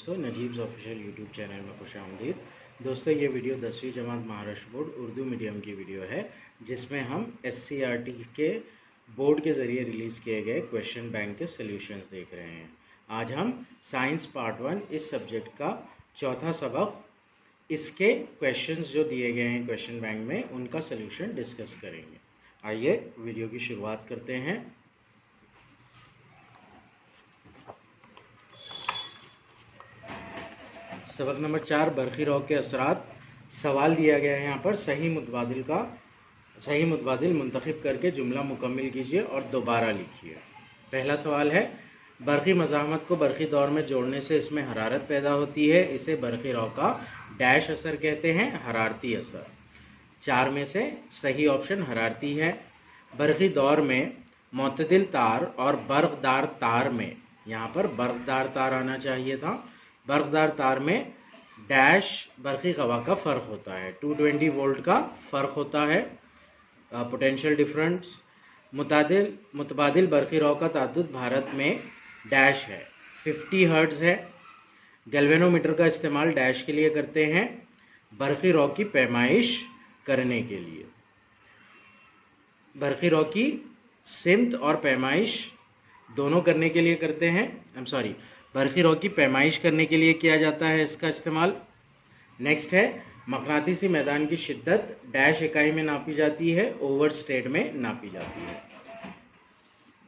दोस्तों, नजीब्स official YouTube channel में खुश आमदीद। दोस्तों, ये वीडियो 10वीं जमात महाराष्ट्र बोर्ड उर्दू मीडियम की वीडियो है, जिसमें हम SCRT के बोर्ड के ज़रिए रिलीज़ किए गए क्वेश्चन बैंक के सॉल्यूशंस देख रहे हैं। आज हम साइंस पार्ट 1 इस सब्जेक्ट का चौथा सबक, इसके क्वेश्चंस जो दिए गए हैं क्वेश्चन बैंक में, उनका सॉल्यूशन डिस्कस करेंगे। आइए वीडियो की शुरुआत करते हैं। सबक नंबर 4, बरक़ी रॉ के असरात। सवाल दिया गया है यहाँ पर, सही मुतबादिल मुंतखब करके जुमला मुकम्मिल कीजिए और दोबारा लिखिए। पहला सवाल है, बरक़ी मज़ाहमत को बरक़ी दौर में जोड़ने से इसमें हरारत पैदा होती है, इसे बरक़ी रॉ का डैश असर कहते हैं, हरारती असर। 4 में से सही ऑप्शन हरारती है। बरक़ी दौर में मोतदिल तार और बर्क़दार तार में, यहाँ पर बर्क़दार तार आना चाहिए था, बर्क़दार तार में डैश बरक़ी गवाह का फ़र्क होता है, 220 वोल्ट का फ़र्क होता है, पोटेंशियल डिफरेंस। मुतबादिल बरक़ी रॉ का तादाद भारत में डैश है, 50 हर्ट्ज़ है। गैल्वेनोमीटर का इस्तेमाल डैश के लिए करते हैं, बरक़ी रॉ की पैमाइश करने के लिए। बरक़ी रॉ की सिमत और पैमाइश दोनों करने के लिए करते हैं, बरक़ी रॉ की पैमाइश करने के लिए किया जाता है इसका इस्तेमाल। नेक्स्ट है, मकनातीसी मैदान की शिद्दत डैश इकाई में नापी जाती है, ओवर स्टेट में नापी जाती है।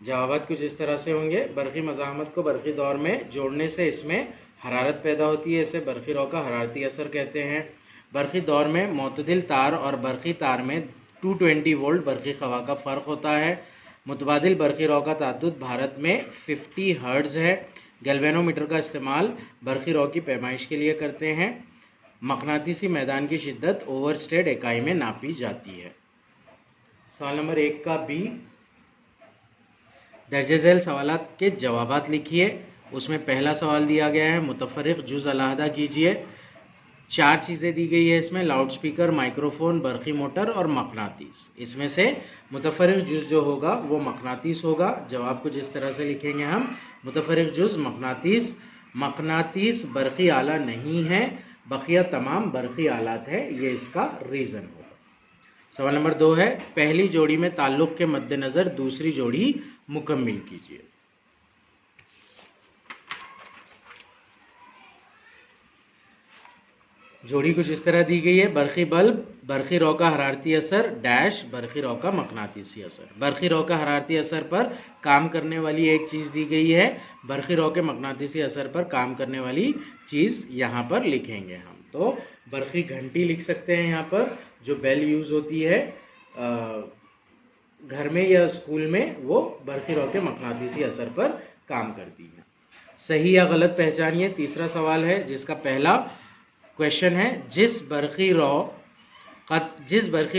जवाबात कुछ इस तरह से होंगे। बरक़ी मज़ाहमत को बरक़ी दौर में जोड़ने से इसमें हरारत पैदा होती है, इसे बरक़ी रॉ का हरारती असर कहते हैं। बरक़ी दौर में मोतदिल तार और बरक़ी तार में 220 वोल्ट बरक़ी गवाह का फ़र्क होता है। मुतबादिल बरक़ी रॉ का तादाद भारत में 50 हर्ट्ज़ है। गैल्वेनोमीटर का इस्तेमाल बरक़ी रॉ की पैमाइश के लिए करते हैं। मकनातीसी मैदान की शिद्दत ओवर स्टेट इकाई में नापी जाती है। सवाल नंबर 1 का बी, दर्जे झैल सवालात के जवाबात लिखिए। उसमें पहला सवाल दिया गया है, मुतफ़र्रिक़ जुज़ अलहदा कीजिए। 4 चीज़ें दी गई है इसमें, लाउड स्पीकर, माइक्रोफोन, बरक़ी मोटर और मकनातीस। इसमें से मुतफ़र्रिक़ जुज़ जो होगा वो मकनातीस होगा। जवाब कुछ इस तरह से लिखेंगे हम, मुतफ़र्रिक़ जुज़ मकनातीस। मकनातीस बरक़ी आला नहीं है, बकिया तमाम बरक़ी आलात है, ये इसका रीज़न होगा। सवाल नंबर 2 है, पहली जोड़ी में ताल्लुक़ के मद्देनज़र दूसरी जोड़ी मुकम्मिल कीजिए। जोड़ी कुछ इस तरह दी गई है, बरक़ी बल्ब, बरक़ी रॉ का हरारती असर डैश बरक़ी रॉ का मकनातीसी असर। बरक़ी रॉ का हरारती असर पर काम करने वाली एक चीज़ दी गई है, बरक़ी रॉ के मकनातीसी असर पर काम करने वाली चीज़ यहाँ पर लिखेंगे हम। तो बरक़ी घंटी लिख सकते हैं यहाँ पर, जो बेल यूज़ होती है घर में या स्कूल में, वो बरक़ी रॉ के मकनातीसी असर पर काम करती है। सही या गलत पहचानिए। तीसरा सवाल है, जिसका पहला क्वेश्चन है, जिस बरक़ी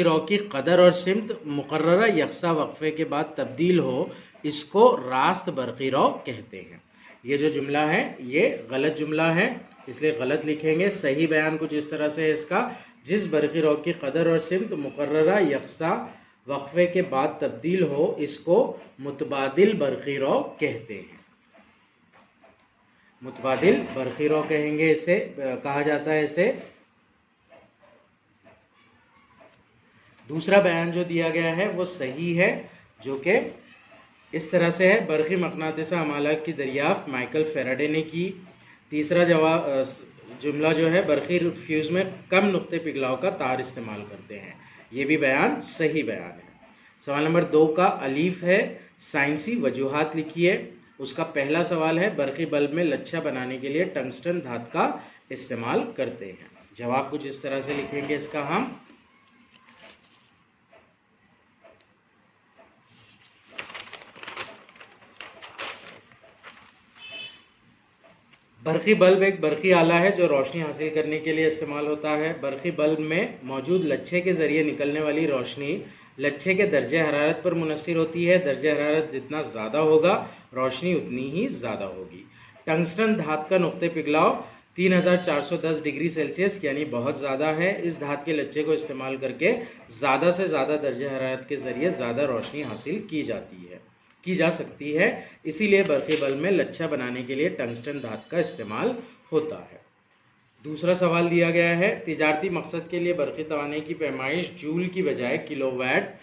रॉ की कदर और सिमत मुकर्ररा यकसा वक्फे के बाद तब्दील हो, इसको रास्त बरक़ी रॉ कहते हैं। ये जो जुमला है ये गलत जुमला है, इसलिए गलत लिखेंगे। सही बयान कुछ इस तरह से है इसका, जिस बरक़ी रॉ की कदर और सिमत मुकर्ररा यकसा वक्फे के बाद तब्दील हो, इसको मुतबादिल बरक़ी रॉ कहते हैं। मुतबादिल बरक़ी रॉ कहेंगे, इसे कहा जाता है इसे। दूसरा बयान जो दिया गया है वो सही है, जो कि इस तरह से है, बरक़ी मकनातीसा अमाला की दरियाफ्त माइकल फ़ैराडे ने की। तीसरा जुमला जो है, बरक़ी फ्यूज़ में कम नुक्ते पिघलाव का तार इस्तेमाल करते हैं, ये भी बयान सही बयान है। सवाल नंबर 2 का अलीफ है, साइंसी वजूहात लिखिए। उसका पहला सवाल है, बरक़ी बल्ब में लच्छा बनाने के लिए टंगस्टन धातु का इस्तेमाल करते हैं। जवाब कुछ इस तरह से लिखेंगे इसका हम। बरक़ी बल्ब एक बरक़ी आला है जो रोशनी हासिल करने के लिए इस्तेमाल होता है। बरक़ी बल्ब में मौजूद लच्छे के ज़रिए निकलने वाली रोशनी लच्छे के दर्जे हरारत पर मुनस्सिर होती है। दर्जे हरारत जितना ज़्यादा होगा, रोशनी उतनी ही ज़्यादा होगी। टंगस्टन धातु का नुक्ते पिघलाव 3410 डिग्री सेल्सियस यानी बहुत ज़्यादा है। इस धातु के लच्छे को इस्तेमाल करके ज़्यादा से ज़्यादा दर्जे हरारत के ज़रिए ज़्यादा रोशनी हासिल की जा सकती है। इसीलिए बरक़ी बल्ब में लच्छा बनाने के लिए टंगस्टन धातु का इस्तेमाल होता है। दूसरा सवाल दिया गया है, तिजारती मकसद के लिए बरक़ी तवानाई की पैमाइश जूल की बजाय किलोवाट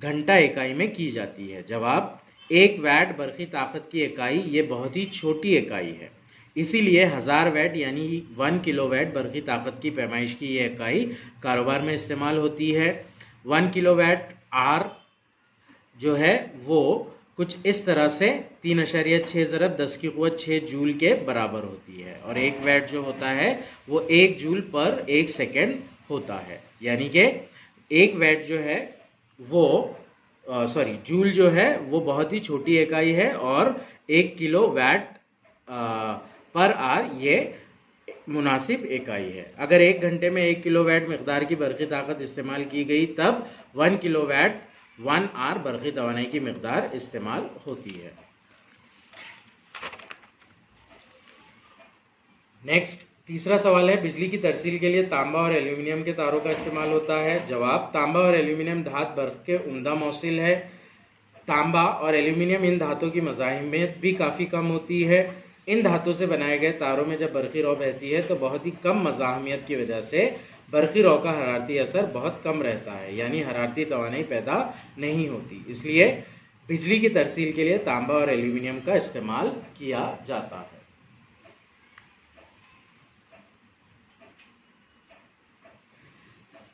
घंटा इकाई में की जाती है। जवाब, 1 वैट बरक़ी ताकत की इकाई ये बहुत ही छोटी इकाई है, इसीलिए 1000 वैट यानी 1 किलोवाट बरक़ी ताकत की पैमाइश की ये इकाई कारोबार में इस्तेमाल होती है। 1 किलोवाट आर जो है वो कुछ इस तरह से 3.6 ज़रब 10 की क़ुव्वत 6 जूल के बराबर होती है, और 1 वैट जो होता है वो 1 जूल पर 1 सेकेंड होता है, यानी कि 1 वैट जो है वो जूल जो है वो बहुत ही छोटी इकाई है, और 1 किलो वैट पर आर ये मुनासिब इकाई है। अगर 1 घंटे में 1 किलो वैट मकदार की बरक़ी ताकत इस्तेमाल की गई तब 1 किलो वैट 1 आर बरक़ी तवानाई की मकदार इस्तेमाल होती है। नेक्स्ट, तीसरा सवाल है, बिजली की तरसील के लिए तांबा और एल्यूमिनियम के तारों का इस्तेमाल होता है। जवाब, तांबा और एल्यूमिनियम धात बर्क़ के उम्दा मौसिल है। तांबा और एल्यूमिनियम इन धातों की मज़ाहिमियत भी काफ़ी कम होती है। इन धातों से बनाए गए तारों में जब बरक़ी रौ बहती है तो बहुत ही कम मज़ाहिमियत की वजह से बरक़ी रौ का हरारती असर बहुत कम रहता है, यानी हरारती तवानाई पैदा नहीं होती। इसलिए बिजली की तरसील के लिए तांबा और एल्यूमिनियम का इस्तेमाल किया जाता है।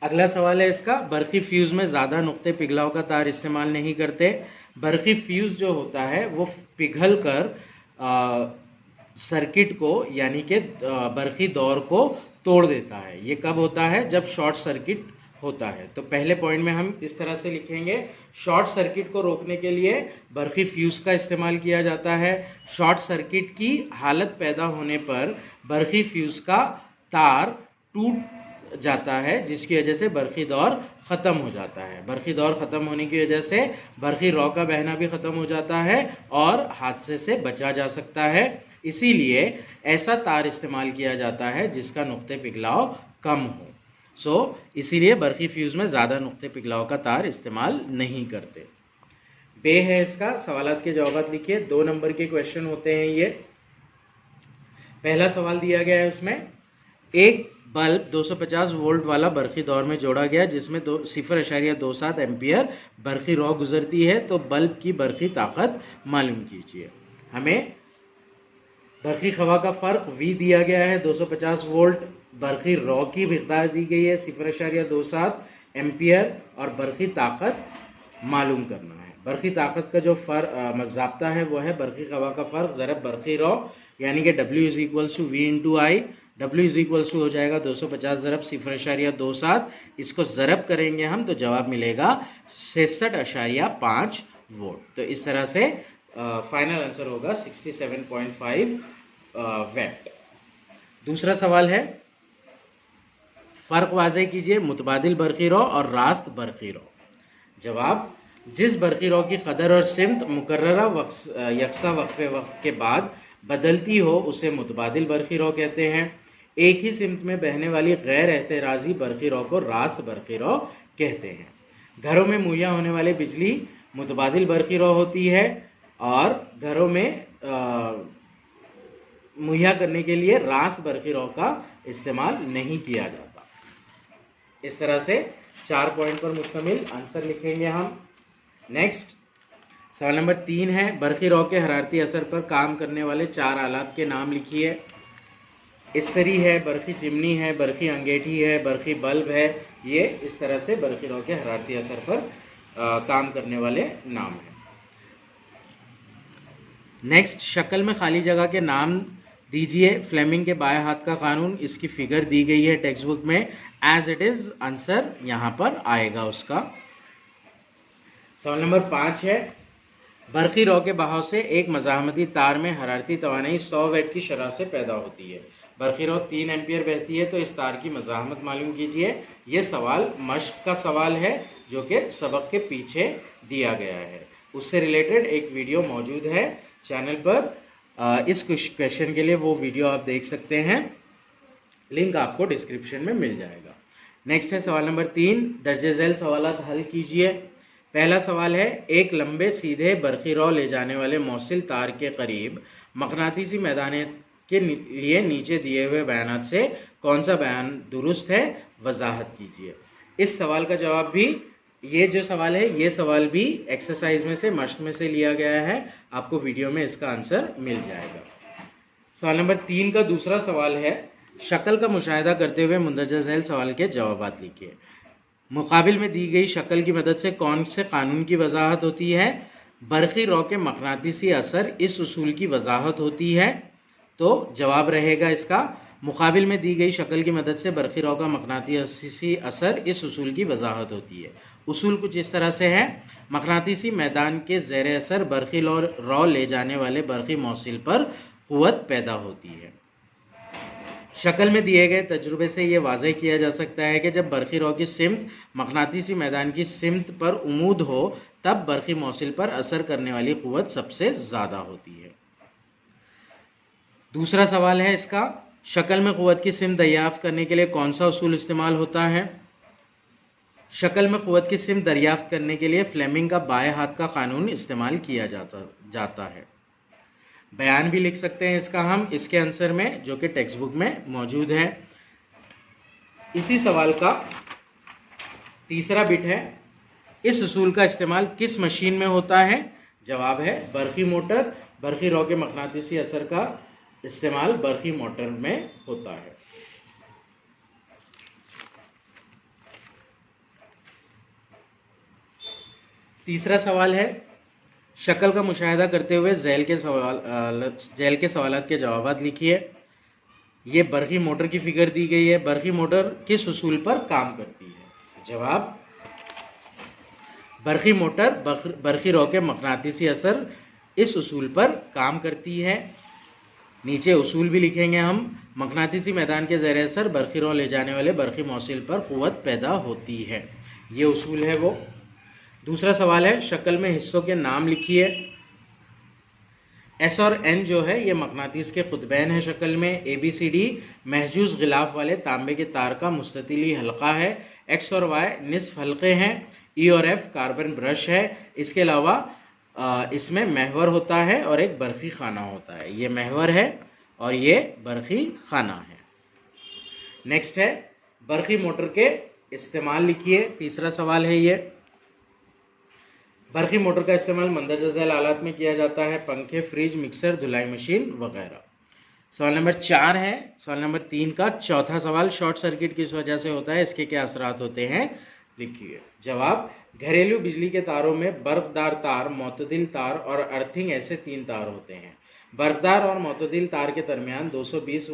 अगला सवाल है इसका, बरक़ी फ्यूज़ में ज़्यादा नुक्ते पिघलाव का तार इस्तेमाल नहीं करते। बरक़ी फ्यूज़ जो होता है वो पिघल कर सर्किट को यानी कि बरक़ी दौर को तोड़ देता है। ये कब होता है? जब शॉर्ट सर्किट होता है। तो पहले पॉइंट में हम इस तरह से लिखेंगे, शॉर्ट सर्किट को रोकने के लिए बरक़ी फ्यूज़ का इस्तेमाल किया जाता है। शॉर्ट सर्किट की हालत पैदा होने पर बरक़ी फ्यूज़ का तार टूट जाता है, जिसकी वजह से बरक़ी दौर ख़त्म हो जाता है। बरक़ी दौर ख़त्म होने की वजह से बरक़ी रौ का बहना भी ख़त्म हो जाता है और हादसे से बचा जा सकता है। इसीलिए ऐसा तार इस्तेमाल किया जाता है जिसका नुक्ते पिघलाव कम हो। इसीलिए बरक़ी फ्यूज़ में ज़्यादा नुक्ते पिघलाव का तार इस्तेमाल नहीं करते। बे है इसका, सवालात के जवाब लिखिए। 2 नंबर के क्वेश्चन होते हैं ये। पहला सवाल दिया गया है, उसमें एक बल्ब 250 वोल्ट वाला बरक़ी दौर में जोड़ा गया जिसमें 0.27 एम्पियर बरक़ी रौ गुजरती है, तो बल्ब की बरक़ी ताकत मालूम कीजिए। हमें बरक़ी खवा का फ़र्क V दिया गया है 250 वोल्ट, बरक़ी रौ की मकदार दी गई है 0.27 एम्पियर, और बरक़ी ताकत मालूम करना है। बरक़ी ताकत का जो ज़ाब्ता है वो है बरक़ी खवा का फ़र्क ज़रब बरक़ी रौ, यानी कि W = V × I। W हो जाएगा 250 ज़रब 0.27, इसको ज़रब करेंगे हम तो जवाब मिलेगा 66.5 वोल्ट। तो इस तरह से फाइनल आंसर होगा 67.5 वैट। दूसरा सवाल है, फ़र्क वाज़े कीजिए मुतबादिल बरक़ी रौ और रास्त बरक़ी रौ। जवाब, जिस बरक़ी रौ की कदर और सिमत मुकर्ररा यकसा वक्फ़े वक्त के बाद बदलती हो उसे मुतबादिल बरक़ी रौ कहते हैं। एक ही सिमत में बहने वाली गैर एहतराज़ी बरक़ी रौ को रास्त बरक़ी रौ कहते हैं। घरों में मुहैया होने वाली बिजली मुतबादिल बरक़ी रौ होती है और घरों में मुहैया करने के लिए रास्त बरक़ी रौ का इस्तेमाल नहीं किया जाता। इस तरह से 4 पॉइंट पर मुश्तमिल आंसर लिखेंगे हम। नेक्स्ट, सवाल नंबर 3 है, बरक़ी रौ के हरारती असर पर काम करने वाले 4 आलात के नाम लिखिए। इस्तरी है, बरक़ी चिमनी है, बरक़ी अंगेठी है, बरक़ी बल्ब है। ये इस तरह से बरक़ी रौ के हरारती असर पर काम करने वाले नाम हैं। नेक्स्ट, शक्ल में खाली जगह के नाम दीजिए। फ्लेमिंग के बाएं हाथ का कानून, इसकी फिगर दी गई है टेक्स्ट बुक में, एज इट इज़ आंसर यहाँ पर आएगा उसका। सवाल नंबर 5 है, बरक़ी रौ के बहाव से एक मज़ाहमती तार में हरारती तवानाई 100 वैट की शरह से पैदा होती है। बरक़ी रौ 3 एम्पियर बहती है, तो इस तार की मज़ाहमत मालूम कीजिए। ये सवाल मश्क का सवाल है जो कि सबक के पीछे दिया गया है। उससे रिलेटेड एक वीडियो मौजूद है चैनल पर। इस क्वेश्चन के लिए वो वीडियो आप देख सकते हैं, लिंक आपको डिस्क्रिप्शन में मिल जाएगा। नेक्स्ट है सवाल नंबर 3, दर्जे झैल सवालात हल कीजिए। पहला सवाल है, एक लंबे सीधे बरक़ी रौ ले जाने वाले मौसिल तार के करीब मकनातीसी मैदान के लिए नीचे दिए हुए बयानात से कौन सा बयान दुरुस्त है, वजाहत कीजिए। इस सवाल का जवाब भी, ये जो सवाल है ये सवाल भी एक्सरसाइज में से, मश्क में से लिया गया है। आपको वीडियो में इसका आंसर मिल जाएगा। सवाल नंबर 3 का दूसरा सवाल है, शक्ल का मुशाहिदा करते हुए मुंदरजा झैल सवाल के जवाबात लिखिए। मुकाबिल में दी गई शक्ल की मदद से कौन से कानून की वजाहत होती है? बरक़ी रॉ के मक़नातीसी असर इस उसूल की वजाहत होती है। तो जवाब रहेगा इसका, मुकाबिल में दी गई शक्ल की मदद से बरक़ी रॉ का मक़नातीसी असर इस उसूल की वजाहत होती है। उसूल कुछ इस तरह से है, मक़नातीसी मैदान के ज़ेर असर बरक़ी रॉ ले जाने वाले बरक़ी मौसिल पर क़ुव्वत पैदा होती है। शक्ल में दिए गए तजुर्बे से ये वाज़ेह किया जा सकता है कि जब बरक़ी रॉ की सिमत मक़नातीसी मैदान की सिमत पर उमूद हो, तब बरक़ी मौसिल पर असर करने वाली क़ुव्वत सबसे ज़्यादा होती है। दूसरा सवाल है इसका, शक्ल में क़ुव्वत की सिमत दरियाफ़्त करने के लिए कौन सा उसूल इस्तेमाल होता है? शक्ल में क़ुव्वत की सिमत दरियाफ़्त करने के लिए फ्लेमिंग का बाएं हाथ का कानून इस्तेमाल किया जाता है। बयान भी लिख सकते हैं इसका हम इसके आंसर में, जो कि टेक्स्ट बुक में मौजूद है। इसी सवाल का तीसरा बिट है, इस उसूल का इस्तेमाल किस मशीन में होता है? जवाब है बरक़ी मोटर। बरक़ी रॉ के मक़नातीसी असर का इस्तेमाल बरक़ी मोटर में होता है। तीसरा सवाल है, शक्ल का मुशाहिदा करते हुए झैल के सवालात के जवाबात लिखिए। ये बरक़ी मोटर की फिगर दी गई है। बरक़ी मोटर किस उसूल पर काम करती है? जवाब, बरक़ी मोटर बरक़ी रॉ के मक़नातीसी असर इस उसूल पर काम करती है। नीचे उसूल भी लिखेंगे हम। मक़नातीसी मैदान के ज़ेर असर बरक़ी रॉ ले जाने वाले बरक़ी मौसिल पर क़ुव्वत पैदा होती है। ये उसूल है वो। दूसरा सवाल है, शक्ल में हिस्सों के नाम लिखिए। एस और एन जो है ये मक़नातीस के क़ुतबैन है शक्ल में। ABCD महजूज़ ग़िलाफ़ वाले तांबे के तार का मुस्ततिली हल्का है। X और Y निस्फ हल्के हैं। E और F कार्बन ब्रश है। इसके अलावा इसमें महवर होता है और एक बरक़ी खाना होता है। ये महवर है और ये बरक़ी खाना है। नेक्स्ट है, बरक़ी मोटर के इस्तेमाल लिखिए। तीसरा सवाल है ये, बरक़ी मोटर का इस्तेमाल मंदरजा झैल आलात में किया जाता है, पंखे, फ्रिज, मिक्सर, धुलाई मशीन वगैरह। सवाल नंबर 4 है। सवाल नंबर 3 का चौथा सवाल, शॉर्ट सर्किट किस वजह से होता है, इसके क्या असरात होते हैं, लिखिए। जवाब, घरेलू बिजली के तारों में बर्क़दार तार, मोतदिल तार और अर्थिंग ऐसे 3 तार होते हैं। बर्क़दार और मोतदिल तार के दरमियान 220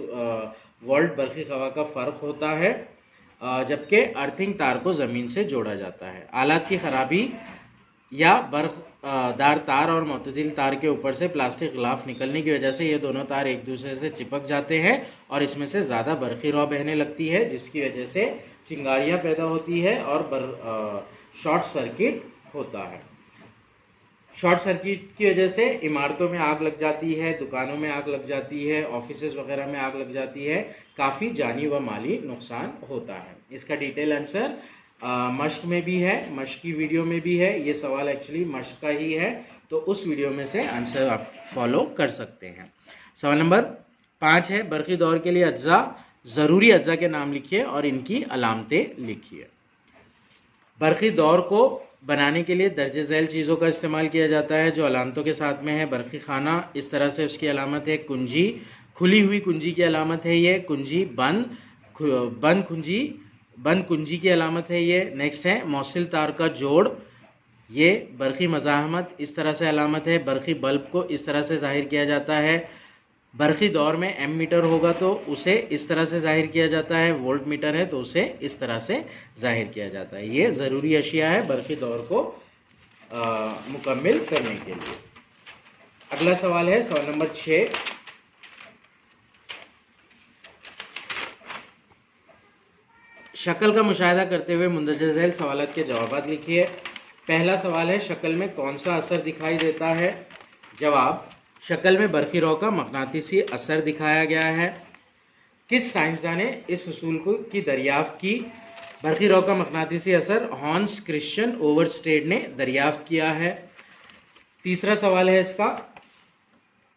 वोल्ट बरक़ी हवा का फ़र्क होता है, जबकि अर्थिंग तार को ज़मीन से जोड़ा जाता है। आलात की ख़राबी या बर्क़दार तार और मोतदिल तार के ऊपर से प्लास्टिक ग़िलाफ़ निकलने की वजह से ये दोनों तार एक दूसरे से चिपक जाते हैं और इसमें से ज़्यादा बरक़ी रॉ बहने लगती है, जिसकी वजह से चिंगारियाँ पैदा होती है और शॉर्ट सर्किट होता है। शॉर्ट सर्किट की वजह से इमारतों में आग लग जाती है, दुकानों में आग लग जाती है, ऑफिसेज वगैरह में आग लग जाती है, काफ़ी जानी व माली नुकसान होता है। इसका डिटेल आंसर मश्क में भी है, मश्क की वीडियो में भी है। ये सवाल एक्चुअली मश्क का ही है, तो उस वीडियो में से आंसर आप फॉलो कर सकते हैं। सवाल नंबर 5 है, बरक़ी दौर के लिए अज्जा, ज़रूरी अज्जा के नाम लिखिए और इनकी अलामतें लिखिए। बरक़ी दौर को बनाने के लिए दर्जे झैल चीज़ों का इस्तेमाल किया जाता है जो अलामतों के साथ में है। बरक़ी खाना इस तरह से उसकी अलामत है, कुंजी, खुली हुई कुंजी की अलामत है ये, कुंजी बंद कुंजी की अलामत है ये। नेक्स्ट है मौसिल तार का जोड़, ये बरक़ी मज़ाहमत इस तरह से अलामत है। बरक़ी बल्ब को इस तरह से ज़ाहिर किया जाता है। बरक़ी दौर में एमीटर होगा तो उसे इस तरह से ज़ाहिर किया जाता है, वोल्ट मीटर है तो उसे इस तरह से ज़ाहिर किया जाता है। ये ज़रूरी अशिया है बरक़ी दौर को मुकम्मिल करने के लिए। अगला सवाल है सवाल नंबर 6। शक्ल का मुशाहिदा करते हुए मुंदरजा झैल सवालात के जवाबात लिखिए। पहला सवाल है, शक्ल में कौन सा असर दिखाई देता है? जवाब, शक्ल में बरक़ी रॉ का मक़नातीसी असर दिखाया गया है। किस साइंसदान ने इस उसूल की दरियाफ़्त की? बरक़ी रॉ का मक़नातीसी असर हॉन्स क्रिश्चियन ओवरस्टेड ने दरियाफ़्त किया है। तीसरा सवाल है इसका,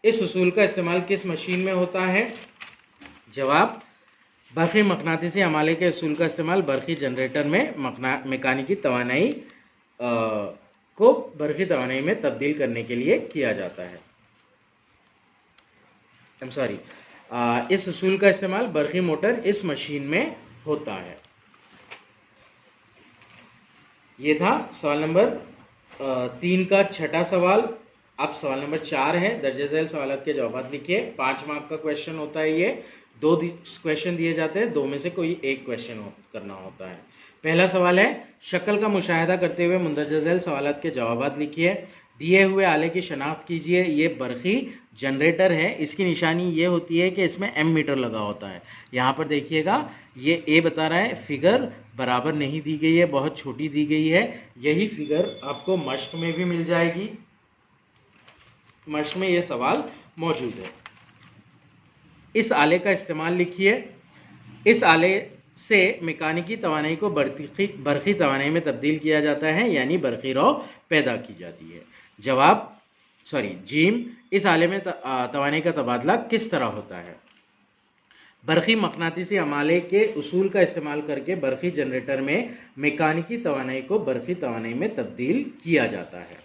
इस उसूल का इस्तेमाल किस मशीन में होता है? जवाब, बरक़ी मकनातीसी हमाले के उसूल का इस्तेमाल बरक़ी जनरेटर में मैकेनिकी तवानाई को बरक़ी तवानाई में तब्दील करने के लिए किया जाता है। इस उसूल का इस्तेमाल बरक़ी मोटर इस मशीन में होता है। ये था सवाल नंबर 3 का छठा सवाल। अब सवाल नंबर 4 है, दर्जे झैल सवालात के जवाब लिखिए। 5 मार्क का क्वेश्चन होता है ये। 2 क्वेश्चन दिए जाते हैं, 2 में से कोई एक क्वेश्चन करना होता है। पहला सवाल है, शक्ल का मुशाहिदा करते हुए मुंदरजा झैल सवालात के जवाब लिखिए। दिए हुए आले की शनाख्त कीजिए। ये बरक़ी जनरेटर है, इसकी निशानी ये होती है कि इसमें एम मीटर लगा होता है। यहाँ पर देखिएगा, ये ए बता रहा है, फिगर बराबर नहीं दी गई है, बहुत छोटी दी गई है। यही फिगर आपको मश्क में भी मिल जाएगी, मश्क में ये सवाल मौजूद है। इस आले का इस्तेमाल लिखिए। इस आले से मैकेनिकी तवानाई को बरक़ी तवानाई में तब्दील किया जाता है, यानी बरक़ी रौ पैदा की जाती है। जवाब जीम, इस आले में तवानाई का तबादला किस तरह होता है? बरक़ी मकनातीसी अमाले के उसूल का इस्तेमाल करके बरक़ी जनरेटर में मैकेनिकी तवानाई को बरक़ी तवानाई में तब्दील किया जाता है।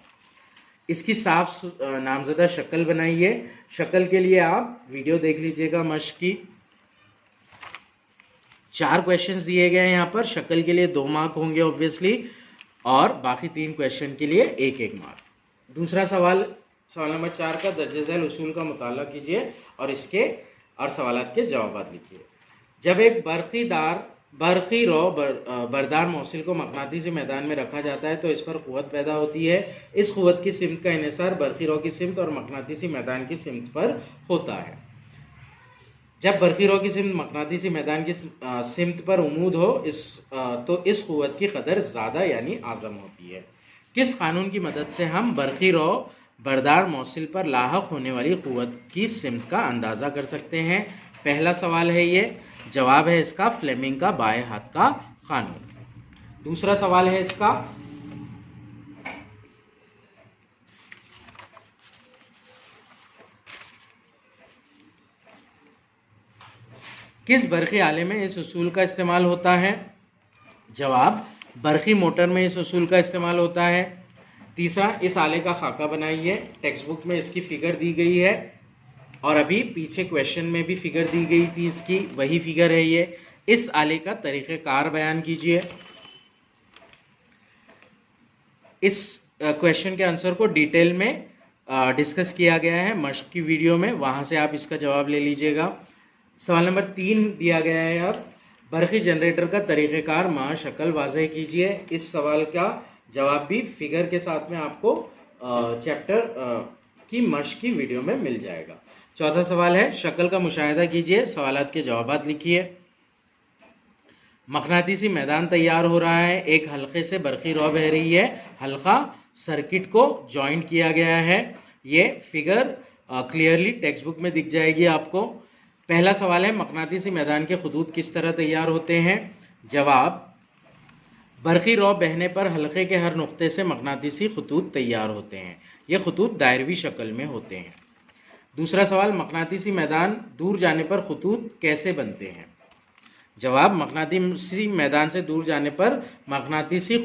इसकी साफ नामज़दा शक्ल बनाइए। शक्ल के लिए आप वीडियो देख लीजिएगा मश्क की। 4 क्वेश्चंस दिए गए हैं यहाँ पर। शक्ल के लिए 2 मार्क होंगे ऑब्वियसली, और बाकी 3 क्वेश्चन के लिए 1-1 मार्क। दूसरा सवाल, सवाल नंबर 4 का दर्जे झैल उसूल का मुताला कीजिए और इसके और सवालात के जवाब लिखिए। जब एक बरक़ी रौ बरदार मौसिल को मकनातीसी मैदान में रखा जाता है तो इस पर क़ुव्वत पैदा होती है। इस क़ुव्वत की सिमत का इन्हिसार बरक़ी रौ की सिमत और मकनातीसी मैदान की सिमत पर होता है। जब बरक़ी रौ की सिमत मकनातीसी मैदान की सिमत पर उमूद हो तो इस क़ुव्वत की कदर ज़्यादा यानी आज़म होती है। किस कानून की मदद से हम बरक़ी रौ बरदार मौसिल पर लाहक होने वाली क़ुव्वत की सिमत का अंदाज़ा कर सकते हैं? पहला सवाल है ये। जवाब है इसका फ्लेमिंग का बाएं हाथ का कानून। दूसरा सवाल है इसका, किस बरक़ी आले में इस उसूल का इस्तेमाल होता है? जवाब, बरक़ी मोटर में इस उसूल का इस्तेमाल होता है। तीसरा, इस आले का खाका बनाइए। टेक्स्ट बुक में इसकी फिगर दी गई है और अभी पीछे क्वेश्चन में भी फिगर दी गई थी, इसकी वही फिगर है ये। इस आले का तरीक़ेकार बयान कीजिए। इस क्वेश्चन के आंसर को डिटेल में डिस्कस किया गया है मश्क की वीडियो में, वहां से आप इसका जवाब ले लीजिएगा। सवाल नंबर 3 दिया गया है, अब बरक़ी जनरेटर का तरीक़ेकार मां शक्ल वाज़ेह कीजिए। इस सवाल का जवाब भी फिगर के साथ में आपको चैप्टर की मश्क की वीडियो में मिल जाएगा। चौथा सवाल है, शक्ल का मुशाहिदा कीजिए, सवालात के जवाब लिखिए। मकनातीसी मैदान तैयार हो रहा है, एक हल्के से बरक़ी रौ बह रही है, हल्का सर्किट को जॉइंट किया गया है। ये फिगर क्लियरली टेक्स्ट बुक में दिख जाएगी आपको। पहला सवाल है, मकनातीसी मैदान के खतूत किस तरह तैयार होते हैं? जवाब, बरक़ी रौ बहने पर हल्के के हर नुक्ते से मकनातीसी खतूत तैयार होते हैं। ये खतूत दायरवी शक्ल में होते हैं। दूसरा सवाल, मकनातीसी मैदान दूर जाने पर खतूत कैसे बनते हैं? जवाब, मकनातीसी मैदान से दूर जाने पर मकनातीसी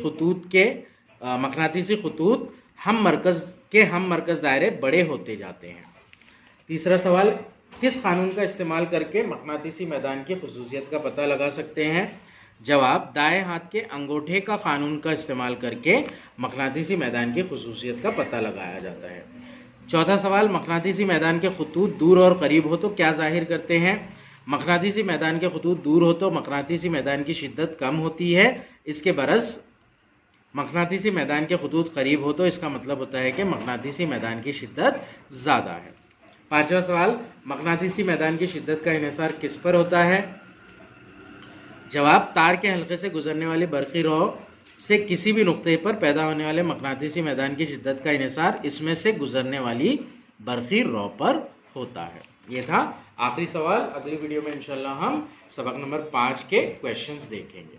खतूत हम मरकज़ दायरे बड़े होते जाते हैं। तीसरा सवाल, किस कानून का इस्तेमाल करके मकनातीसी मैदान की खुसूसियत का पता लगा सकते हैं? जवाब, दाएं हाथ के अंगूठे का कानून का इस्तेमाल करके मकनातीसी मैदान की खुसूसियत का पता लगाया जाता है। चौथा सवाल, मकनातीसी मैदान के खतूत दूर और करीब हो तो क्या जाहिर करते हैं? मकनातीसी मैदान के खतूत दूर हो तो मकनातीसी मैदान की शिद्दत कम होती है। इसके बरस मकनातीसी मैदान के खतूत करीब हो तो इसका मतलब होता है कि मकनातीसी मैदान की शिद्दत ज़्यादा है। पांचवा सवाल, मकनातीसी मैदान की शिद्दत का इन्हिसार किस पर होता है? जवाब, तार के हल्के से गुजरने वाली बरक़ी रौ से किसी भी नुक्ते पर पैदा होने वाले मकनातीसी मैदान की शिद्दत का इन्हिसार इसमें से गुजरने वाली बरक़ी रौ पर होता है। ये था आखिरी सवाल। अगली वीडियो में इंशाल्लाह हम सबक नंबर 5 के क्वेश्चंस देखेंगे।